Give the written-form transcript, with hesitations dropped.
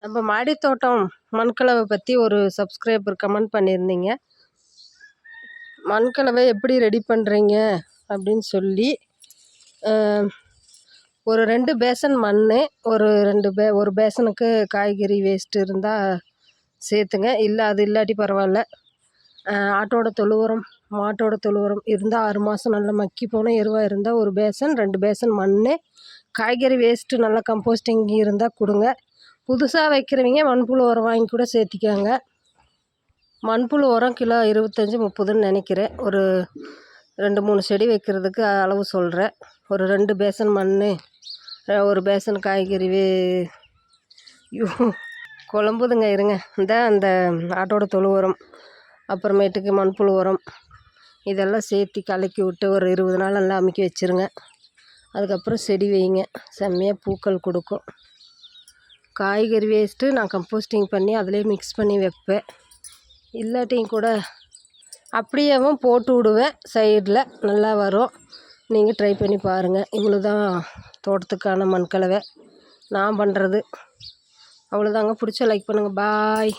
நம்ம மாடி தோட்டம் மண்கலவை பற்றி ஒரு சப்ஸ்கிரைபர் கமெண்ட் பண்ணியிருந்தீங்க. மண்கலவை எப்படி ரெடி பண்ணுறீங்க அப்படின்னு சொல்லி, ஒரு 2 பேசன் மண், ஒரு பேசனுக்கு காய்கறி வேஸ்ட்டு இருந்தால் சேர்த்துங்க. இல்லை அது இல்லாட்டி பரவாயில்ல. ஆட்டோட தொழு உரம், மாட்டோட தொழு உரம் இருந்தால் 6 மாதம் நல்லா மக்கி போன எருவாக இருந்தால் 1 பேசன், 2 பேசன் மண், காய்கறி வேஸ்ட்டு நல்லா கம்போஸ்டிங் இருந்தால் கொடுங்க. புதுசாக வைக்கிறவங்க மண்புழு உரம் வாங்கி கூட சேர்த்திக்காங்க. மண்புழு உரம் கிலோ 25-30ன்னு நினைக்கிறேன். ஒரு 2-3 செடி வைக்கிறதுக்கு அளவு சொல்கிறேன். ஒரு 2 பேசன் மண், ஒரு பேசன் காய்கறி குழம்புதுங்க இருங்க. அந்த ஆட்டோட தொழு உரம், அப்புறமேட்டுக்கு மண்புழு உரம் இதெல்லாம் சேர்த்தி கலக்கி விட்டு ஒரு 20 நாள் நல்லா அமுக்கி வச்சுருங்க. அதுக்கப்புறம் செடி வைங்க, செம்மையாக பூக்கள் கொடுக்கும். காய்கறி வேஸ்ட்டு நான் கம்போஸ்டிங் பண்ணி அதிலே மிக்ஸ் பண்ணி வைப்பேன். இல்லாட்டியும் கூட அப்படியேவும் போட்டு விடுவேன், சைடில் நல்லா வரும். நீங்கள் ட்ரை பண்ணி பாருங்கள். இவ்வளோ தான் தோட்டத்துக்கான மண்கலவை நான் பண்ணுறது. அவ்வளோதாங்க. பிடிச்சா லைக் பண்ணுங்கள். பாய்.